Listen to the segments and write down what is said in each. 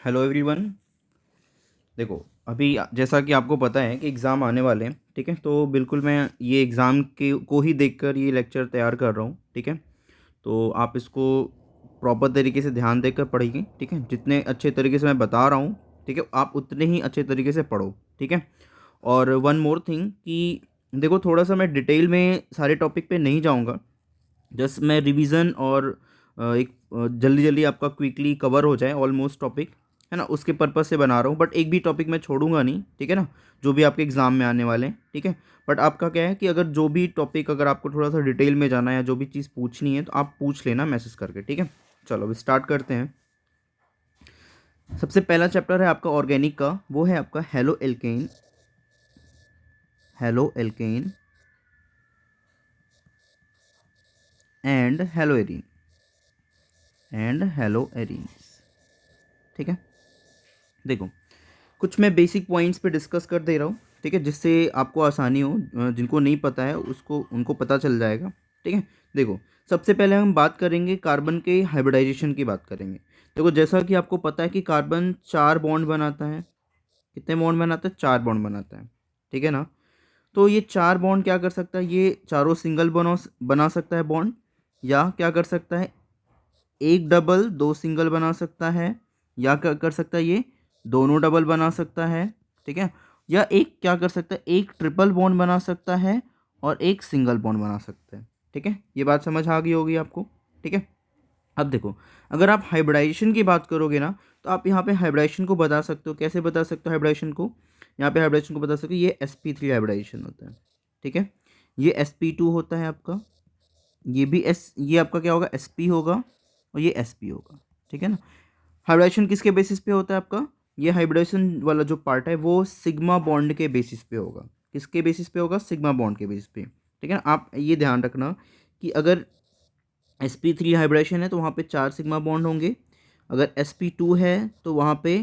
Hello everyone. देखो, अभी जैसा कि आपको पता है कि एग्ज़ाम आने वाले हैं, ठीक है। तो बिल्कुल मैं ये एग्ज़ाम के को ही देखकर ये लेक्चर तैयार कर रहा हूँ, ठीक है। तो आप इसको प्रॉपर तरीके से ध्यान देकर पढ़िए, ठीक है। जितने अच्छे तरीके से मैं बता रहा हूँ, ठीक है, आप उतने ही अच्छे तरीके से पढ़ो, ठीक है। और वन मोर थिंग कि देखो, थोड़ा सा मैं डिटेल में सारे टॉपिक पे नहीं जाऊँगा। जस्ट मैं रिवीजन और एक जल्दी जल्दी आपका क्विकली कवर हो जाए ऑलमोस्ट टॉपिक, है ना, उसके पर्पज़ से बना रहा हूँ। बट एक भी टॉपिक मैं छोड़ूंगा नहीं, ठीक है ना, जो भी आपके एग्ज़ाम में आने वाले हैं, ठीक है। बट आपका क्या है कि अगर जो भी टॉपिक, अगर आपको थोड़ा सा डिटेल में जाना है या जो भी चीज़ पूछनी है तो आप पूछ लेना मैसेज करके, ठीक है। चलो अभी स्टार्ट करते हैं। सबसे पहला चैप्टर है आपका ऑर्गेनिक का, वो है आपका halo alkane. Halo alkane and hello arene. And hello arenes, ठीक है। देखो, कुछ मैं बेसिक पॉइंट्स पे डिस्कस कर दे रहा हूँ, ठीक है, जिससे आपको आसानी हो। जिनको नहीं पता है उसको उनको पता चल जाएगा, ठीक है। देखो, सबसे पहले हम बात करेंगे कार्बन के हाइब्रिडाइजेशन की बात करेंगे। देखो, जैसा कि आपको पता है कि कार्बन 4 बॉन्ड बनाता है। कितने बॉन्ड बनाता है? 4 बॉन्ड बनाता है, ठीक है ना। तो ये 4 बॉन्ड क्या कर सकता है? ये चारों सिंगल बना सकता है बॉन्ड, या क्या कर सकता है, एक डबल दो सिंगल बना सकता है, या क्या कर सकता है, ये दोनों डबल बना सकता है, ठीक है। या एक क्या कर सकता है, एक ट्रिपल बॉन्ड बना सकता है और एक सिंगल बॉन्ड बना सकता है, ठीक है। ये बात समझ आ गई होगी आपको, ठीक है। अब देखो, अगर आप हाइब्रिडाइजेशन की बात करोगे ना, तो आप यहाँ पे हाइब्रिडाइजेशन को बता सकते हो। कैसे बता सकते हो हाइब्रिडाइजेशन को? यहाँ पे हाइब्रिडाइजेशन को बता सकते हो, ये sp3 हाइब्रिडाइजेशन होता है, ठीक है। ये sp2 होता है आपका। ये आपका क्या होगा? sp होगा और ये sp होगा, ठीक है ना। हाइब्रिडेशन किसके बेसिस पे होता है आपका? ये हाइब्रिडेशन वाला जो पार्ट है वो सिग्मा बॉन्ड के बेसिस पे होगा। किसके बेसिस पे होगा? सिग्मा बॉन्ड के बेसिस पे, ठीक है ना। आप ये ध्यान रखना कि अगर sp3 हाइब्रिडेशन है तो वहाँ पे 4 सिग्मा बॉन्ड होंगे। अगर sp2 है तो वहाँ पे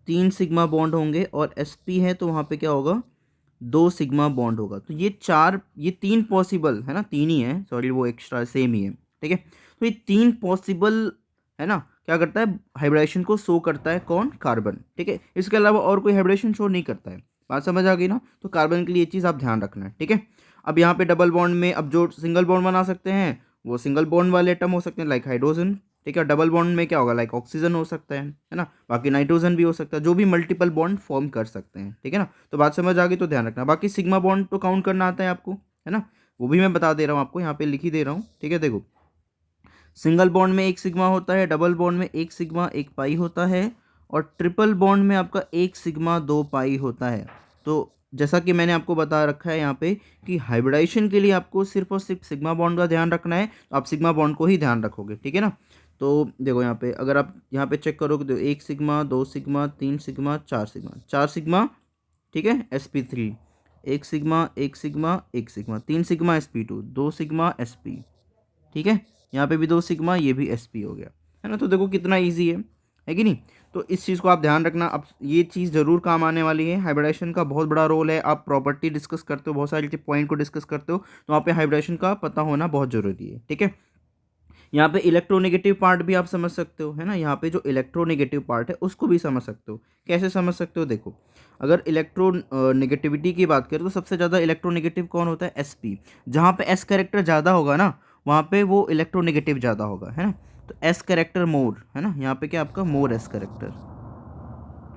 3 सिग्मा बॉन्ड होंगे, और sp है तो वहाँ पे क्या होगा? 2 सिग्मा बॉन्ड होगा। तो ये 3 पॉसिबल है ना, 3 ही है, सॉरी, वो एक्स्ट्रा सेम ही है, ठीक है। तो ये 3 पॉसिबल है ना, क्या करता है? हाइब्रिडेशन को शो करता है कौन? कार्बन, ठीक है। इसके अलावा और कोई हाइब्रिडेशन शो नहीं करता है। बात समझ आ गई ना? तो कार्बन के लिए ये चीज़ आप ध्यान रखना है, ठीक है। अब यहाँ पे डबल बॉन्ड में अब जो सिंगल बॉन्ड बना सकते हैं वो सिंगल बॉन्ड वाले एटम हो सकते हैं, लाइक हाइड्रोजन, ठीक है। डबल बॉन्ड में क्या होगा? लाइक ऑक्सीजन हो सकता है ना। बाकी नाइट्रोजन भी हो सकता है, जो भी मल्टीपल बॉन्ड फॉर्म कर सकते हैं, ठीक है ना। तो बात समझ आ गई तो ध्यान रखना। बाकी सिग्मा बॉन्ड तो काउंट करना आता है आपको, है ना। वो भी मैं बता दे रहा हूँ आपको, यहाँ पे लिख ही दे रहा हूँ, ठीक है। देखो, सिंगल बॉन्ड में एक सिग्मा होता है, डबल बॉन्ड में एक सिग्मा एक पाई होता है, और ट्रिपल बॉन्ड में आपका एक सिग्मा दो पाई होता है। तो जैसा कि मैंने आपको बता रखा है यहाँ पे कि हाइब्रिडाइजेशन के लिए आपको सिर्फ और सिर्फ सिग्मा बॉन्ड का ध्यान रखना है, तो आप सिग्मा बॉन्ड को ही ध्यान रखोगे, ठीक है ना। तो देखो, यहाँ पे अगर आप यहाँ पे चेक करोगे तो एक सिग्मा, दो सिग्मा, तीन सिग्मा, चार सिग्मा, 4 सिग्मा, ठीक है, sp3। एक सिग्मा एक sigma, 3 sigma sp2, 2 sigma sp, ठीक है। यहाँ पे भी 2 सिग्मा, ये भी sp हो गया, है ना। तो देखो कितना ईजी है कि नहीं। तो इस चीज़ को आप ध्यान रखना। अब ये चीज़ ज़रूर काम आने वाली है। हाइब्रिडेशन का बहुत बड़ा रोल है। आप प्रॉपर्टी डिस्कस करते हो, बहुत सारे पॉइंट को डिस्कस करते हो, तो वहाँ पे हाइब्रिडेशन का पता होना बहुत ज़रूरी है, ठीक है। यहाँ पे इलेक्ट्रोनेगेटिव पार्ट भी आप समझ सकते हो, है ना। यहाँ पे जो इलेक्ट्रोनेगेटिव पार्ट है उसको भी समझ सकते हो। कैसे समझ सकते हो? देखो, अगर इलेक्ट्रो नेगेटिविटी की बात करें तो सबसे ज़्यादा इलेक्ट्रोनेगेटिव कौन होता है? sp। जहाँ पे s कैरेक्टर ज़्यादा होगा ना, वहाँ पे वो इलेक्ट्रोनेगेटिव ज़्यादा होगा, है ना। तो s कैरेक्टर मोर, है ना, यहाँ पे क्या आपका मोर एस कैरेक्टर,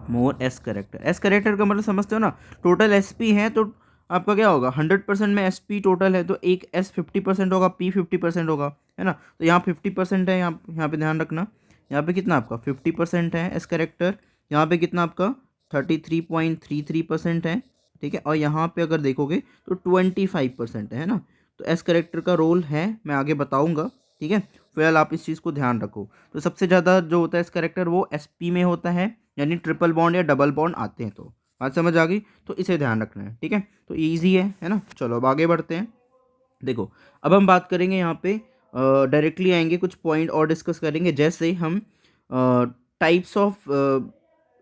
मोर एस कैरेक्टर। एस कैरेक्टर का मतलब समझते हो ना। टोटल sp है तो आपका क्या होगा? 100% में sp टोटल है तो एक s 50% होगा, p 50% होगा, है ना। तो यहाँ 50% है, यहाँ पे ध्यान रखना। यहाँ पे कितना आपका 50% है एस कैरेक्टर। यहाँ पे कितना आपका 33.33% है, ठीक है। और यहाँ पे अगर देखोगे तो 25% है ना। तो एस कैरेक्टर का रोल है, मैं आगे बताऊँगा, ठीक है। फिलहाल आप इस चीज़ को ध्यान रखो। तो सबसे ज़्यादा जो होता है इस कैरेक्टर वो sp में होता है, यानी ट्रिपल बॉन्ड या डबल बॉन्ड आते हैं। तो बात समझ आ गई, तो इसे ध्यान रखना है, ठीक है। तो ईजी है ना। चलो अब आगे बढ़ते हैं। देखो, अब हम बात करेंगे यहाँ पे, डायरेक्टली आएंगे, कुछ पॉइंट और डिस्कस करेंगे। जैसे हम टाइप्स ऑफ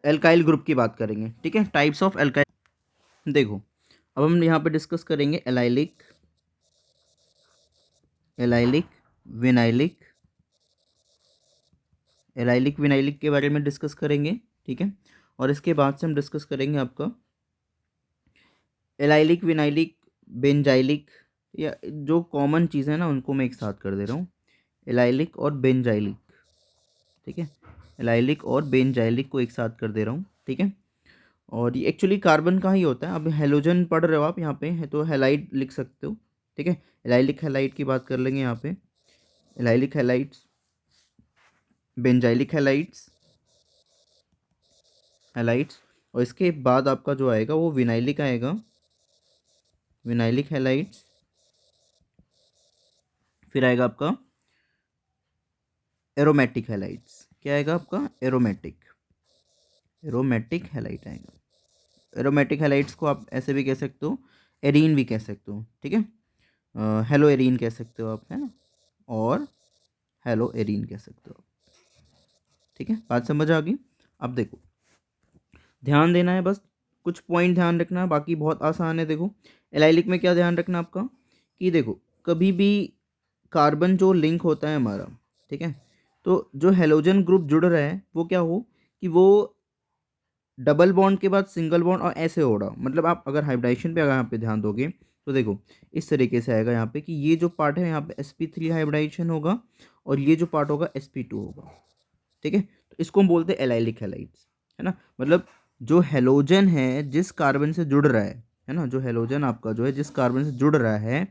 एल्काइल ग्रुप की बात करेंगे, ठीक है। Types of alkyl. देखो, अब हम यहाँ पे डिस्कस करेंगे allylic, allylic, vinylic, allylic vinylic के बारे में डिस्कस करेंगे, ठीक है। और इसके बाद से हम डिस्कस करेंगे आपका एलाइलिक विनाइलिक बेंजाइलिक, या जो कॉमन चीज़ें हैं ना उनको मैं एक साथ कर दे रहा हूँ, एलाइलिक और बेंजाइलिक, ठीक है। एलाइलिक और बेंजाइलिक को एक साथ कर दे रहा हूँ, ठीक है। और ये एक्चुअली कार्बन का ही होता है। अब हेलोजन पढ़ रहे हो आप यहाँ पे है तो हैलाइड लिख सकते हो, ठीक है। एलाइलिक हैलाइड की बात कर लेंगे यहाँ पे, allylic halides, benzylic halides, halides. और इसके बाद आपका जो आएगा वो विनाइलिक आएगा, विनाइलिक हैलाइड्स। फिर आएगा आपका एरोमेटिक हैलाइड्स। क्या आएगा आपका? एरोमेटिक, एरोमेटिक हैलाइड आएगा। एरोमेटिक हैलाइड्स को आप ऐसे भी कह सकते हो, एरीन भी कह सकते हो, ठीक है। हेलो एरीन कह सकते हो आप, है ना, और हेलो एरीन कह सकते हो, ठीक है। बात समझ आ गई? अब देखो, ध्यान देना है बस, कुछ पॉइंट ध्यान रखना है, बाकी बहुत आसान है। देखो एलाइलिक में क्या ध्यान रखना आपका, कि देखो कभी भी कार्बन जो लिंक होता है हमारा, ठीक है, तो जो हेलोजन ग्रुप जुड़ रहा है वो क्या हो, कि वो डबल बॉन्ड के बाद सिंगल बॉन्ड और ऐसे होगा। मतलब आप अगर हाइब्रिडाइजेशन पे अगर यहाँ पे ध्यान दोगे तो देखो इस तरीके से आएगा यहाँ पे, कि ये जो पार्ट है यहाँ पे sp3 हाइब्रिडाइजेशन होगा और ये जो पार्ट होगा sp2 होगा, ठीक है। तो इसको हम बोलते हैं एलाइलिक हैलाइड्स, है ना। मतलब जो हेलोजन है जिस कार्बन से जुड़ रहा है ना, जो हेलोजन आपका जो है जिस कार्बन से जुड़ रहा है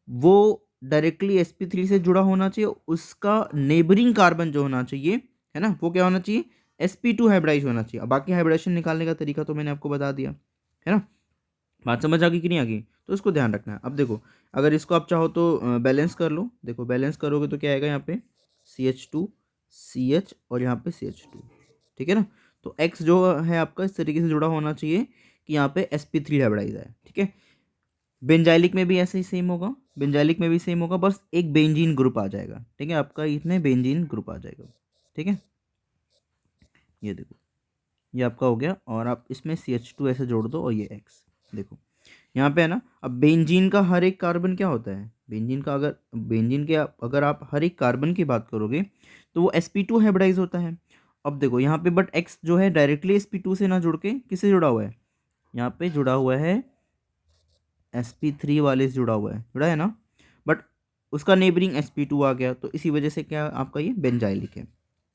वो डायरेक्टली sp3 से जुड़ा होना चाहिए, उसका नेबरिंग कार्बन जो होना चाहिए, है ना, वो क्या होना चाहिए? sp2 हाइब्रिडाइज होना चाहिए। अब बाकी हाइब्रिडाइजेशन निकालने का तरीका तो मैंने आपको बता दिया, है ना। बात समझ आ गई कि नहीं आ गई? तो इसको ध्यान रखना है। अब देखो अगर इसको आप चाहो तो बैलेंस कर लो। देखो बैलेंस करोगे तो क्या आएगा यहाँ पे? CH2 CH और यहाँ पे CH2, ठीक है ना। तो X जो है आपका इस तरीके से जुड़ा होना चाहिए कि यहाँ पे sp3 हाइब्रिडाइज है, ठीक है। बेंजाइलिक में भी ऐसे ही सेम होगा, बेंजाइलिक में भी सेम होगा, बस एक बेंजीन ग्रुप आ जाएगा, ठीक है। आपका इसमें बेंजीन ग्रुप आ जाएगा, ठीक है। ये देखो ये आपका हो गया, और आप इसमें CH2 ऐसे जोड़ दो और ये X देखो यहाँ पे है ना। अब बेंजीन का हर एक कार्बन क्या होता है? बेंजीन का अगर बेंजीन के अगर आप हर एक कार्बन की बात करोगे तो वो sp2 हाइब्रिडाइज होता है। अब देखो यहाँ पे बट X जो है डायरेक्टली sp2 से ना जुड़ के किससे जुड़ा हुआ है? यहाँ पे जुड़ा हुआ है sp3 वाले से जुड़ा है ना, बट उसका नेबरिंग sp2 आ गया, तो इसी वजह से क्या आपका ये बेंजाइलिक है।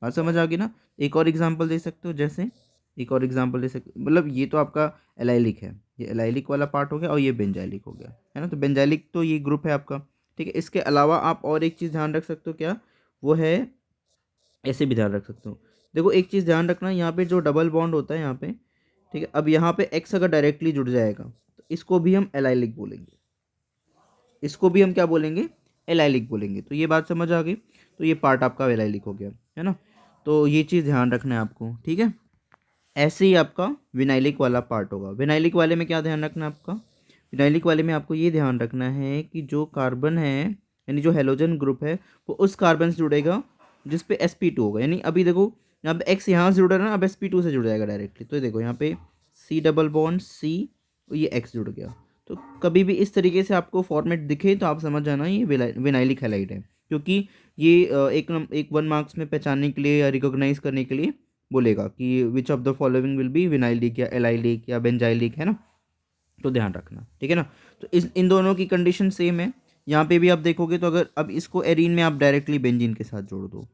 बात समझ आ गई ना? एक और एग्जांपल दे सकते हो, जैसे एक और एग्जांपल दे सकते, मतलब ये तो आपका एलाइलिक है, ये एलाइलिक वाला पार्ट हो गया और ये बेंजाइलिक हो गया, है ना। तो बेंजाइलिक तो ये ग्रुप है आपका, ठीक है। इसके अलावा आप और एक चीज़ ध्यान रख सकते हो, क्या वो है? ऐसे भी ध्यान रख सकते हो। देखो एक चीज़ ध्यान रखना, यहाँ पे जो डबल बॉन्ड होता है यहाँ पे, ठीक है, अब यहाँ पे एक्स अगर डायरेक्टली जुड़ जाएगा तो इसको भी हम एलाइलिक बोलेंगे, इसको भी हम क्या बोलेंगे? एलाइलिक बोलेंगे। तो ये बात समझ आ गई? तो ये पार्ट आपका एलाइलिक हो गया, है ना। तो ये चीज़ ध्यान रखना है आपको, ठीक है। ऐसे ही आपका विनाइलिक वाला पार्ट होगा। विनाइलिक वाले में क्या ध्यान रखना है आपका? विनाइलिक वाले में आपको ये ध्यान रखना है कि जो कार्बन है यानी जो हेलोजन ग्रुप है वो उस कार्बन से जुड़ेगा जिस पे sp2 होगा। यानी अभी देखो यहाँ पे x यहाँ से जुड़ रहा है ना, अब sp2 से जुड़ जाएगा डायरेक्टली। तो ये देखो यहाँ पे C डबल बॉन्ड C, ये x जुड़ गया। तो कभी भी इस तरीके से आपको फॉर्मेट दिखे तो आप समझ जाना ये विनाइलिक हैलाइड है, क्योंकि ये एक 1 मार्क्स में पहचानने के लिए या रिकॉग्नाइज करने के लिए बोलेगा कि which of the following will be vinylic या एलाइलिक या बेंजाइलिक, है ना। तो ध्यान रखना, ठीक है ना। तो इस इन दोनों की कंडीशन सेम है। यहाँ पे भी आप देखोगे तो अगर अब इसको एरीन में आप डायरेक्टली बेंजीन के साथ जोड़ दो,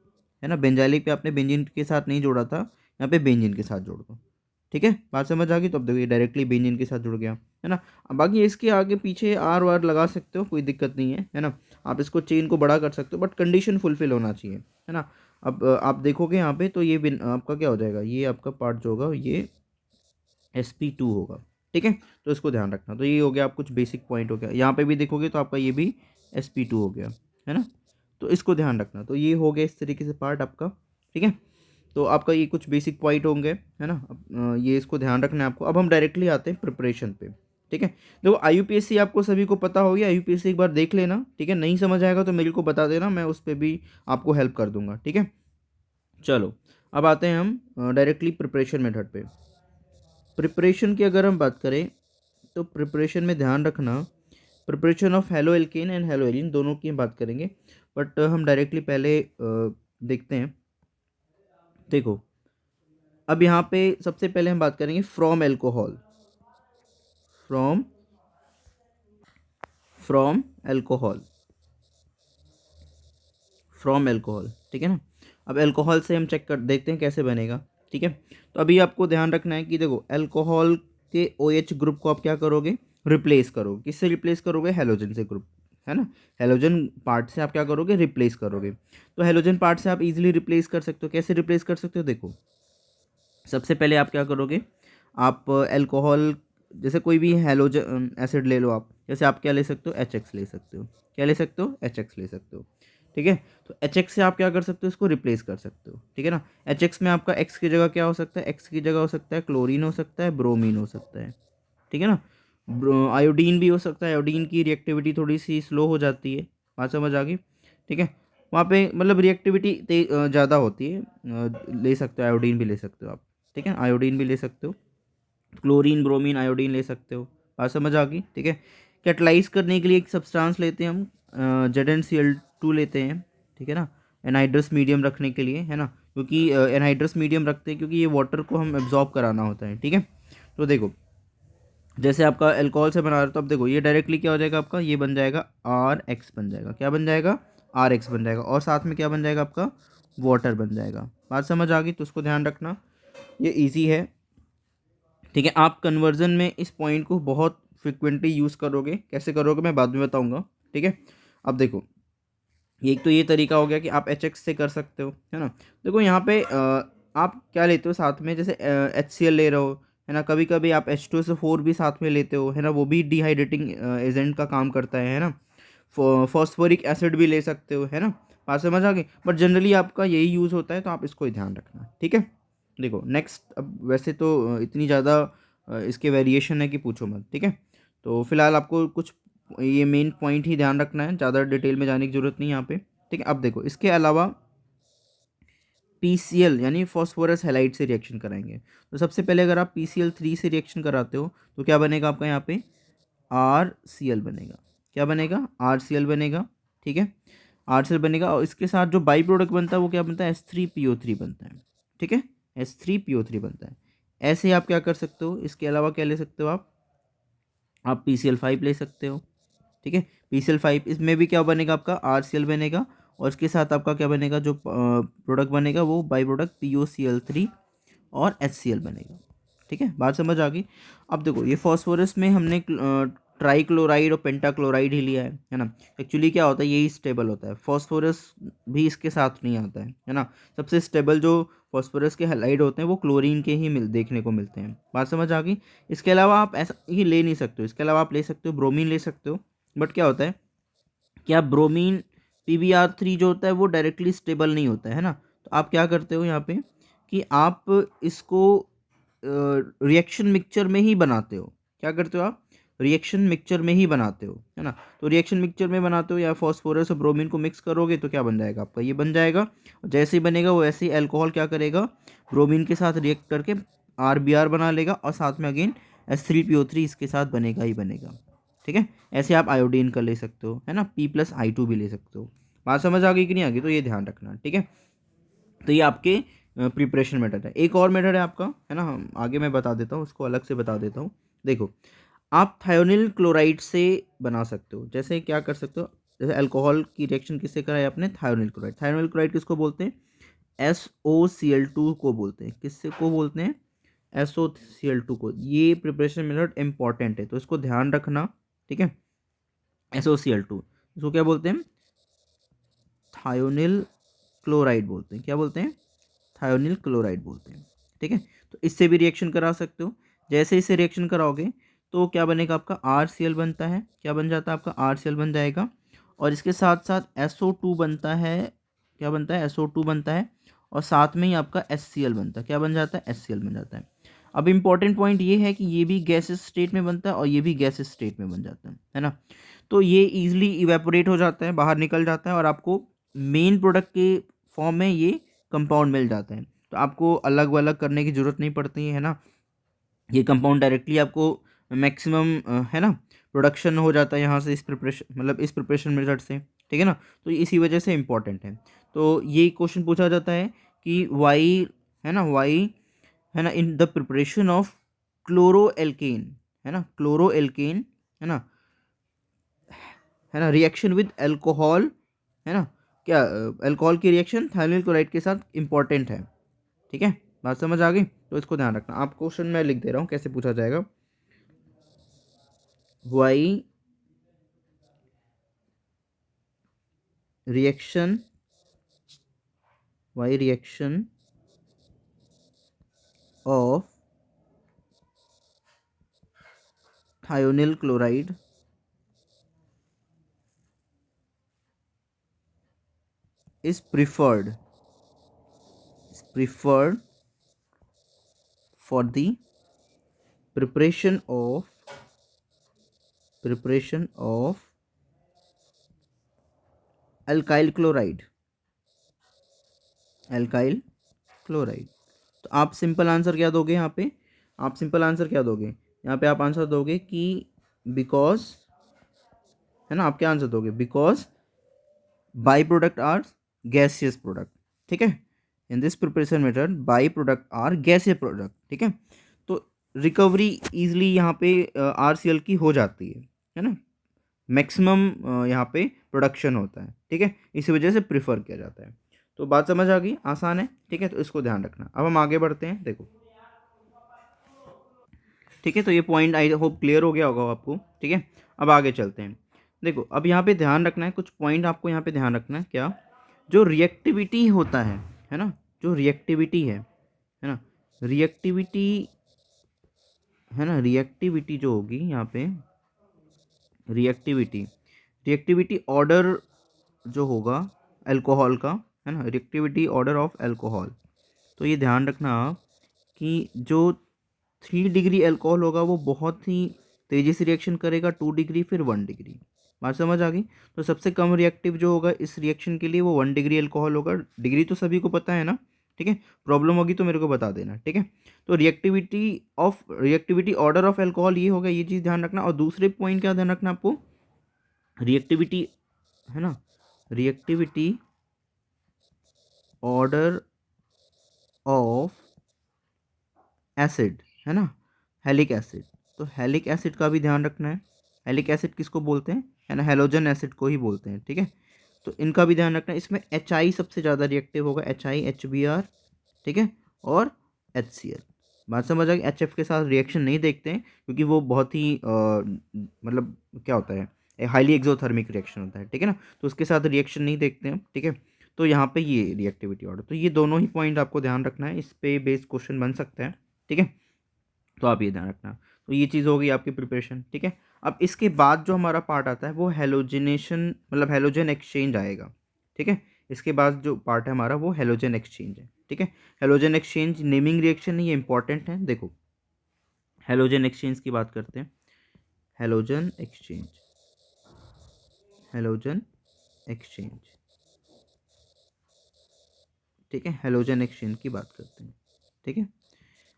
है ना। बेंजाइलिक पे आपने बेंजीन के साथ नहीं जोड़ा था, यहाँ पे बेंजीन के साथ जोड़ दो, ठीक है। बात समझ आ गई? तो अब देखो ये डायरेक्टली बेंजीन के साथ जुड़ गया, है ना। अब बाकी इसके आगे पीछे आर वार लगा सकते हो, कोई दिक्कत नहीं है ना। आप इसको चेन को बड़ा कर सकते हो, बट कंडीशन फुलफिल होना चाहिए, है ना। अब आप देखोगे यहाँ पे तो ये आपका क्या हो जाएगा, ये आपका पार्ट जो होगा ये sp2 होगा, ठीक है। तो इसको ध्यान रखना। तो ये हो गया आप कुछ बेसिक पॉइंट हो गया। यहाँ पे भी देखोगे तो आपका ये भी sp2 हो गया, है ना। तो इसको ध्यान रखना। तो ये हो गया इस तरीके से पार्ट आपका, ठीक है। तो आपका ये कुछ बेसिक पॉइंट होंगे, है ना। अब ये इसको ध्यान रखना है आपको। अब हम डायरेक्टली आते हैं प्रिपरेशन पे, ठीक है। देखो IUPAC आपको सभी को पता होगी, IUPAC एक बार देख लेना, ठीक है। नहीं समझ आएगा तो मेरे को बता देना, मैं उस पर भी आपको हेल्प कर दूंगा, ठीक है। चलो अब आते हैं हम डायरेक्टली प्रिपरेशन मेथड पे। प्रिपरेशन की अगर हम बात करें तो प्रिपरेशन में ध्यान रखना, preparation of halo alkane and hello Erin दोनों की बात करेंगे, बट हम डायरेक्टली पहले देखते हैं देखो अब यहाँ पे सबसे पहले हम बात करेंगे from alcohol, from from alcohol, from alcohol, ठीक है ना। अब एल्कोहल से हम चेक कर देखते हैं कैसे बनेगा, ठीक है। तो अभी आपको ध्यान रखना है कि देखो एल्कोहल के OH ग्रुप को आप क्या करोगे, रिप्लेस करोगे। किससे रिप्लेस करोगे, हेलोजन से ग्रुप, है ना। हेलोजन पार्ट से आप क्या करोगे, रिप्लेस करोगे। तो हेलोजन पार्ट से आप इजीली रिप्लेस कर सकते हो। कैसे रिप्लेस कर सकते हो, देखो सबसे पहले आप क्या करोगे, आप अल्कोहल जैसे कोई भी हैलोजन एसिड ले लो आप, जैसे आप क्या ले सकते हो, HX ले सकते हो। क्या ले सकते हो, HX ले सकते हो, ठीक है। तो HX से आप क्या कर सकते हो, इसको रिप्लेस कर सकते हो, ठीक है ना। HX में आपका X की जगह क्या हो सकता है, X की जगह हो सकता है क्लोरीन, हो सकता है ब्रोमीन, हो सकता है, ठीक है ना। आयोडीन भी हो सकता है। आयोडीन की रिएक्टिविटी थोड़ी सी स्लो हो जाती है, बात समझ आ गई, ठीक है। वहाँ पे मतलब रिएक्टिविटी ज़्यादा होती है। ले सकते हो, आयोडीन भी ले सकते हो आप, ठीक है। आयोडीन भी ले सकते हो, क्लोरीन ब्रोमीन आयोडीन ले सकते हो। बात समझ आ गई, ठीक है। कैटलाइज करने के लिए एक सब्सटेंस लेते हैं हम, ZnCl2 लेते हैं, ठीक है ना। एनहाइड्रस मीडियम रखने के लिए, है ना, क्योंकि एनहाइड्रस मीडियम रखते हैं क्योंकि ये वाटर को हम एब्जॉर्ब कराना होता है, ठीक है। तो देखो जैसे आपका अल्कोहल से बना रहे हो, तो अब देखो ये डायरेक्टली क्या हो जाएगा आपका, ये बन जाएगा RX बन जाएगा। क्या बन जाएगा, RX बन जाएगा। और साथ में क्या बन जाएगा आपका, वाटर बन जाएगा। बात समझ आ गई, तो उसको ध्यान रखना, ये इजी है, ठीक है। आप कन्वर्जन में इस पॉइंट को बहुत फ्रिक्वेंटली यूज़ करोगे। कैसे करोगे मैं बाद में बताऊंगा, ठीक है। अब देखो एक तो ये तरीका हो गया कि आप HX से कर सकते हो, है ना। देखो यहाँ पे आप क्या लेते हो साथ में, जैसे HCl ले रहे हो, है ना। कभी कभी आप H2SO4 भी साथ में लेते हो, है ना, वो भी डिहाइड्रेटिंग एजेंट का काम करता है ना। फॉस्फोरिक एसिड भी ले सकते हो, है ना। बात समझ आ गई, बट जनरली आपका यही यूज़ होता है, तो आप इसको ही ध्यान रखना, ठीक है। देखो नेक्स्ट, अब वैसे तो इतनी ज़्यादा इसके वेरिएशन है कि पूछो मत, ठीक है। तो फिलहाल आपको कुछ ये मेन पॉइंट ही ध्यान रखना है, ज़्यादा डिटेल में जाने की जरूरत नहीं यहाँ पे, ठीक है। अब देखो इसके अलावा PCl यानी फॉस्फोरस हैलाइड से रिएक्शन कराएंगे। तो सबसे पहले अगर आप PCl3 से रिएक्शन कराते हो तो क्या बनेगा आपका यहाँ पे, RCl बनेगा। क्या बनेगा, RCl बनेगा, ठीक है। RCl बनेगा और इसके साथ जो बाई प्रोडक्ट बनता है वो क्या बनता है, H3PO3 बनता है, ठीक है। H3PO3 बनता है। ऐसे आप क्या कर सकते हो, इसके अलावा क्या ले सकते हो आप PCl5 ले सकते हो, ठीक है। PCl5 इसमें भी क्या बनेगा आपका, RCl बनेगा। और इसके साथ आपका क्या बनेगा, जो प्रोडक्ट बनेगा वो बाई प्रोडक्ट POCl3 और HCl बनेगा, ठीक है। बात समझ आ गई। अब देखो ये फॉस्फोरस में हमने ट्राईक्लोराइड और पेंटाक्लोराइड ही लिया है ना। एक्चुअली क्या होता है, यही स्टेबल होता है, फॉस्फोरस भी इसके साथ नहीं आता है ना। सबसे स्टेबल जो फॉस्फोरस के हैलाइड होते हैं वो क्लोरीन के ही देखने को मिलते हैं। बात समझ आ गई। इसके अलावा आप ऐसा ये ले नहीं सकते हो, इसके अलावा आप ले सकते हो ब्रोमीन ले सकते हो। बट क्या होता है कि आप ब्रोमीन PbR3 जो होता है वो डायरेक्टली स्टेबल नहीं होता है ना। तो आप क्या करते हो यहाँ पे कि आप इसको रिएक्शन मिक्सचर में ही बनाते हो। क्या करते हो आप, रिएक्शन मिक्सचर में ही बनाते हो, है ना। तो रिएक्शन मिक्सचर में बनाते हो या फॉस्फोरस और ब्रोमीन को मिक्स करोगे तो क्या बन जाएगा आपका, ये बन जाएगा। जैसे ही बनेगा वो ऐसे ही अल्कोहल क्या करेगा, ब्रोमीन के साथ रिएक्ट करके RBr बना लेगा और साथ में अगेन H3PO3 इसके साथ बनेगा ही बनेगा, ठीक है। ऐसे आप आयोडीन का ले सकते हो, है ना, P+I2 भी ले सकते हो। बात समझ आ गई कि नहीं आ गई, तो ये ध्यान रखना, ठीक है। तो ये आपके प्रिपरेशन मेथड है। एक और मेथड है आपका, है ना, हम आगे मैं बता देता हूँ, उसको अलग से बता देता हूँ। देखो आप थायोनिल क्लोराइड से बना सकते हो। जैसे क्या कर सकते हो, जैसे अल्कोहल की रिएक्शन किससे कराई आपने, थायोनिल क्लोराइड। थायोनिल क्लोराइड किसको बोलते हैं, SOCl2 को बोलते हैं। किससे को बोलते हैं, SOCl2 को। ये प्रिपरेशन मेथड इंपॉर्टेंट है, तो इसको ध्यान रखना, ठीक है। SOCl2 इसको क्या बोलते हैं, थायोनिल क्लोराइड बोलते हैं। क्या बोलते हैं, थायोनिल क्लोराइड बोलते हैं, ठीक है। तो इससे भी रिएक्शन करा सकते हो। जैसे इससे रिएक्शन कराओगे तो क्या बनेगा आपका, RCl बनता है। क्या बन जाता है आपका, RCl बन जाएगा। और इसके साथ साथ SO2 बनता है। क्या बनता है, SO2 बनता है। और साथ में ही आपका HCl बनता है। क्या बन जाता है, HCl बन जाता है। अब इंपॉर्टेंट पॉइंट ये है कि ये भी गैसेस स्टेट में बनता है और ये भी गैसेस स्टेट में बन जाता है ना। तो ये इजीली इवेपोरेट हो जाता है, बाहर निकल जाता है और आपको मेन प्रोडक्ट के फॉर्म में ये कंपाउंड मिल जाता है। तो आपको अलग अलग करने की ज़रूरत नहीं पड़ती है ना। ये कंपाउंड डायरेक्टली आपको मैक्सिमम है ना प्रोडक्शन हो जाता है यहाँ से, इस प्रिपरेशन मतलब इस प्रिपरेशन मेथड से, ठीक है ना। तो इसी वजह से इम्पॉर्टेंट है। तो ये क्वेश्चन पूछा जाता है कि वाई है ना, वाई, है ना, in the preparation of chloro alkane, है ना, क्लोरो एल्केन, है ना, रिएक्शन विद अल्कोहल, है ना, क्या अल्कोहल की रिएक्शन थायमिल क्लोराइड के साथ इंपॉर्टेंट है। ठीक है, बात समझ आ गई, तो इसको ध्यान रखना। आप क्वेश्चन में लिख दे रहा हूँ कैसे पूछा जाएगा। Why reaction, why reaction of thionyl chloride is preferred for the preparation of alkyl chloride, alkyl chloride। तो आप सिंपल आंसर क्या दोगे यहाँ पे, आप सिंपल आंसर क्या दोगे यहाँ पे, आप आंसर दोगे कि बिकॉज, है ना, आप क्या आंसर दोगे, because by product are gaseous product. ठीक है, in this preparation method by product are gaseous product. ठीक है, तो रिकवरी इजली यहाँ पे आरसीएल की हो जाती है ना, मैक्सिमम यहाँ पे प्रोडक्शन होता है। ठीक है, इसी वजह से प्रिफर किया जाता है। तो बात समझ आ गई, आसान है। ठीक है, तो इसको ध्यान रखना। अब हम आगे बढ़ते हैं, देखो। ठीक है, तो ये पॉइंट आई होप क्लियर हो गया होगा आपको। ठीक है, अब आगे चलते हैं। देखो, अब यहाँ पे ध्यान रखना है, कुछ पॉइंट आपको यहाँ पे ध्यान रखना है। क्या, जो रिएक्टिविटी होता है ना, जो रिएक्टिविटी है ना, रिएक्टिविटी, है ना, रिएक्टिविटी जो होगी यहाँ पे, रिएक्टिविटी, रिएक्टिविटी ऑर्डर जो होगा अल्कोहल का, है ना, रिएक्टिविटी ऑर्डर ऑफ अल्कोहल। तो ये ध्यान रखना आप कि जो 3 डिग्री अल्कोहल होगा वो बहुत ही तेज़ी से रिएक्शन करेगा, 2 डिग्री, फिर 1 डिग्री। बात समझ आ गई। तो सबसे कम रिएक्टिव जो होगा इस रिएक्शन के लिए वो 1 डिग्री अल्कोहल होगा। डिग्री तो सभी को पता है ना। ठीक है, प्रॉब्लम होगी तो मेरे को बता देना। ठीक है, तो रिएक्टिविटी ऑर्डर ऑफ अल्कोहल ये होगा, ये चीज़ ध्यान रखना। और दूसरे पॉइंट क्या ध्यान रखना आपको, रिएक्टिविटी, है ना, रिएक्टिविटी ऑर्डर ऑफ एसिड, है ना, हेलिक एसिड। तो हेलिक एसिड का भी ध्यान रखना है। हेलिक एसिड किसको बोलते हैं, है ना, हेलोजन एसिड को ही बोलते हैं। ठीक है, तो इनका भी ध्यान रखना है। इसमें एच आई सबसे ज़्यादा रिएक्टिव होगा, H I, H B R. ठीक है, और एच सी एल। बात समझ आ गई। एच एफ के साथ रिएक्शन नहीं देखते हैं क्योंकि वो बहुत ही मतलब क्या होता है, हाईली एक्सोथर्मिक रिएक्शन होता है। ठीक है ना, तो उसके साथ रिएक्शन नहीं देखते हैं। ठीक है, तो यहाँ पे ये रिएक्टिविटी ऑर्डर, तो ये दोनों ही पॉइंट आपको ध्यान रखना है, इस पे बेस्ड क्वेश्चन बन सकता है। ठीक है, तो आप ये ध्यान रखना। तो ये चीज़ हो गई आपकी प्रिपरेशन। ठीक है, अब इसके बाद जो हमारा पार्ट आता है वो हेलोजिनेशन, मतलब हेलोजन एक्सचेंज आएगा। ठीक है, इसके बाद जो पार्ट है हमारा वो हेलोजन एक्सचेंज है। ठीक है, हेलोजन एक्सचेंज नेमिंग रिएक्शन है, ये इंपॉर्टेंट है। देखो, हेलोजन एक्सचेंज की बात करते हैं। Halogen exchange, halogen exchange. ठीक है, हेलोजन एक्सचेंज की बात करते हैं। ठीक है,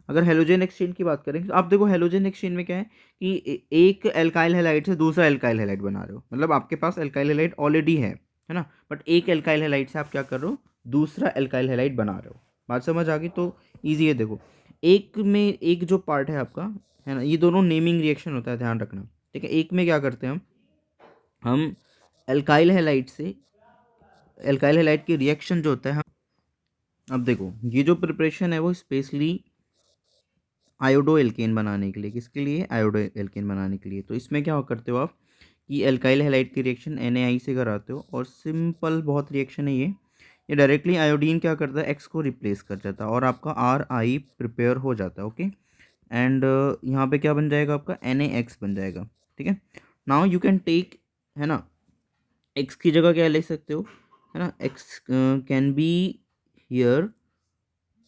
अगर हेलोजन एक्सचेंज की बात करें तो आप देखो, हेलोजन एक्सचेंज में क्या है कि एक एल्काइल हैलाइड से दूसरा एल्काइल हैलाइड बना रहे हो, मतलब आपके पास एल्काइल हैलाइड ऑलरेडी है ना, बट एक एल्काइल हैलाइड से आप क्या कर रहे हो, दूसरा एल्काइल हैलाइड बना रहे हो। बात समझ आ गई। तो ईजी है। देखो, एक में एक जो पार्ट है आपका, है ना, ये दोनों नेमिंग रिएक्शन होता है, ध्यान रखना। ठीक है, एक में क्या करते हैं हम एल्काइल हैलाइड से, एल्काइल हैलाइड की रिएक्शन जो होता है हम, अब देखो ये जो प्रिपरेशन है वो स्पेशली आयोडो एल्केन बनाने के लिए, किसके लिए, आयोडो एल्केन बनाने के लिए। तो इसमें क्या करते हो आप कि एल्काइल हैलाइड की रिएक्शन NaI से कराते हो, और सिंपल बहुत रिएक्शन है ये डायरेक्टली आयोडीन क्या करता है, एक्स को रिप्लेस कर जाता है और आपका RI प्रिपेयर हो जाता है। ओके, एंड यहाँ पे क्या बन जाएगा, आपका NaX बन जाएगा। ठीक है, नाउ यू कैन टेक, है ना, एक्स की जगह क्या ले सकते हो, है ना, x can be here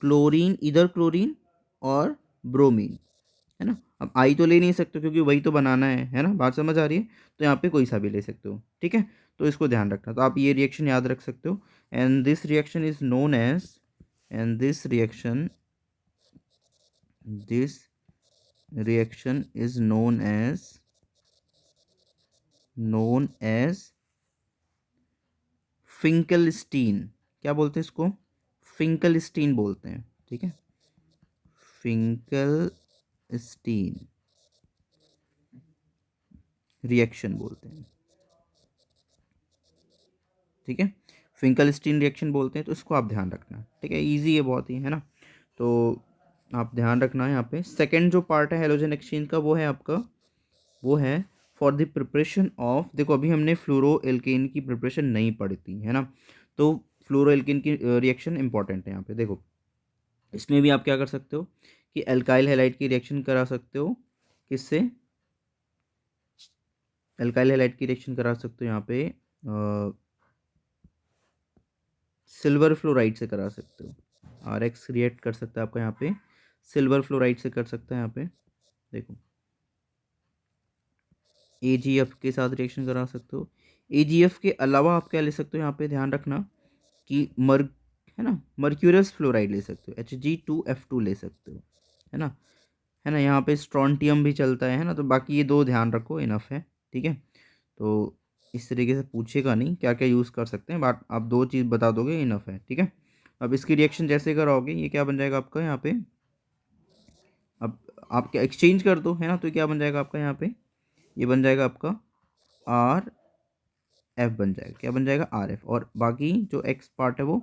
chlorine, इधर क्लोरीन और ब्रोमीन, है ना। अब आई तो ले नहीं सकते क्योंकि वही तो बनाना है ना, बात समझ आ रही है। तो यहाँ पे कोई सा भी ले सकते हो। ठीक है, तो इसको ध्यान रखना। तो आप ये रिएक्शन याद रख सकते हो। And this reaction is known as, and this reaction is known as Finkelstein. क्या बोलते हैं इसको, फिंकलस्टीन बोलते हैं। ठीक है, फिंकलस्टीन रिएक्शन बोलते हैं, ठीक है, फिंकलस्टीन रिएक्शन बोलते हैं, तो इसको आप ध्यान रखना, ठीक है, इजी है बहुत ही, है ना। तो आप ध्यान रखना है यहाँ पे। सेकंड जो पार्ट है हेलोजन एक्सचेंज का, वो है आपका, वो है फॉर द प्रिपरेशन ऑफ, देखो अभी हमने फ्लोरो एल्केन की प्रिपरेशन नहीं पढ़ी थी, है ना, तो फ्लोरो एल्केन की रिएक्शन इंपॉर्टेंट है यहाँ पे। देखो इसमें भी आप क्या कर सकते हो कि एल्काइल हैलाइड की रिएक्शन करा सकते हो, किससे, एल्काइल हैलाइड की रिएक्शन करा सकते हो यहाँ पे सिल्वर फ्लोराइड से करा सकते हो, आर एक्स रिएक्ट कर सकता है आपका यहाँ पे सिल्वर फ्लोराइड से कर सकता है यहाँ पे। देखो AgF के साथ रिएक्शन करा सकते हो। AgF के अलावा आप क्या ले सकते हो यहाँ पे, ध्यान रखना कि है ना, मर्क्यूरियस फ्लोराइड ले सकते हो, Hg2F2 ले सकते हो, है ना, है ना, यहाँ पे स्ट्रॉन्टियम भी चलता है ना, तो बाकी ये दो ध्यान रखो, इनफ है, ठीक है। तो इस तरीके से पूछेगा नहीं क्या क्या यूज़ कर सकते हैं, बट आप दो चीज़ बता दोगे, इनफ है, ठीक है। अब इसकी रिएक्शन जैसे कराओगे, ये क्या बन जाएगा आपका यहाँ पे, अब आप क्या एक्सचेंज कर दो, है ना, तो क्या बन जाएगा आपका यहाँ पे, ये बन जाएगा आपका RF बन जाएगा, क्या बन जाएगा RF, और बाकी जो X पार्ट है वो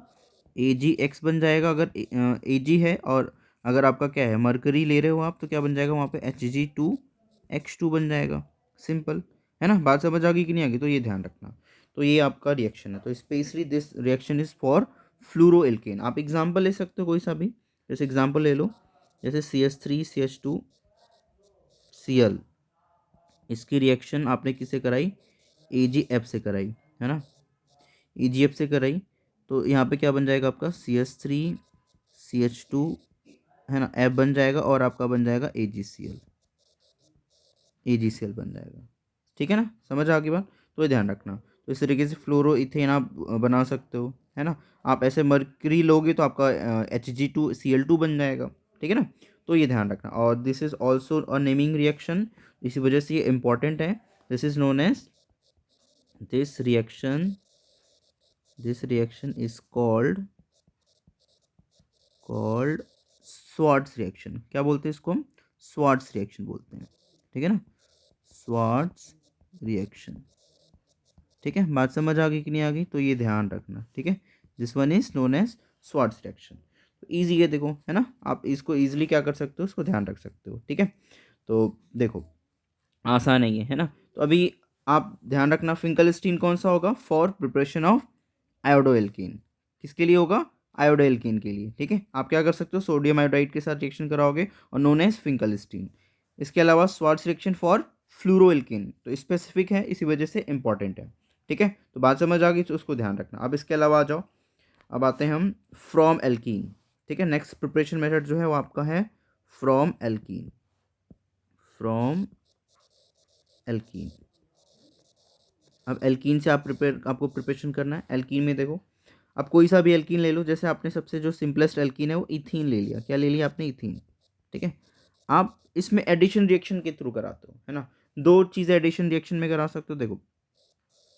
AgX बन जाएगा, अगर Ag है, और अगर आपका क्या है मरकरी ले रहे हो आप, तो क्या बन जाएगा वहाँ पे Hg2X2 बन जाएगा, सिंपल, है ना। बात समझ आ गई कि नहीं आ गई, तो ये ध्यान रखना। तो ये आपका रिएक्शन है, तो specially this reaction is for fluoroalkane. आप एग्जाम्पल ले सकते हो कोई सा भी, जैसे एग्जाम्पल ले लो, जैसे CH3CH2Cl, इसकी रिएक्शन आपने किससे कराई, AgF से कराई, है ना, AgF से कराई, तो यहाँ पे क्या बन जाएगा आपका CH3CH2, है ना, F बन जाएगा, और आपका बन जाएगा AgCl बन जाएगा, ठीक है ना, समझ आ गई बात। तो ये ध्यान रखना। तो इस तरीके से फ्लोरो इथेन आप बना सकते हो, है ना। आप ऐसे मर्करी लोगे तो आपका Hg2Cl2 बन जाएगा, ठीक है ना। तो ये ध्यान रखना, और this is also a naming reaction, इसी वजह से ये इंपॉर्टेंट है। This is known as, this reaction is called Swarts reaction. क्या बोलते हैं इसको हम, स्वार्ट्स रिएक्शन बोलते हैं, ठीक है ना, स्वार्ट्स रिएक्शन, ठीक है। बात समझ आ गई कि नहीं आ गई, तो ये ध्यान रखना, ठीक है। This one is known as Swarts reaction. तो ईजी है, देखो, है ना, आप इसको ईजिली क्या कर सकते हो, इसको ध्यान रख सकते हो, ठीक है। तो देखो आसान है ये, है ना। तो अभी आप ध्यान रखना, फिंकलस्टीन कौन सा होगा, फॉर प्रिपरेशन ऑफ आयोडोएल्कीन, किसके लिए होगा, आयोडोएल्कीन के लिए, ठीक है। आप क्या कर सकते हो, सोडियम आयोडाइड के साथ रिएक्शन कराओगे, और नोन एज फिंकलस्टीन। इसके अलावा स्वार्ट्स रिएक्शन फॉर फ्लूरोएल्कीन, तो स्पेसिफिक है, इसी वजह से इंपॉर्टेंट है, ठीक है। तो बात समझ आ गई, तो उसको ध्यान रखना। अब इसके अलावा आ जाओ, अब आते हैं हम फ्रॉम एल्कीन, ठीक है। नेक्स्ट प्रिपरेशन मेथड जो है वो आपका है फ्रॉम एल्कीन, फ्रॉम एल्कीन। अब एल्कीन से आपको प्रिपरेशन करना है। एल्कीन में देखो, अब कोई सा भी एल्कीन ले लो, जैसे आपने सबसे जो सिंपलेस्ट एल्कीन है वो इथीन ले लिया, क्या ले लिया आपने, इथीन, ठीक है। आप इसमें एडिशन रिएक्शन के थ्रू कराते हो, है ना, दो चीज़ें एडिशन रिएक्शन में करा सकते हो। देखो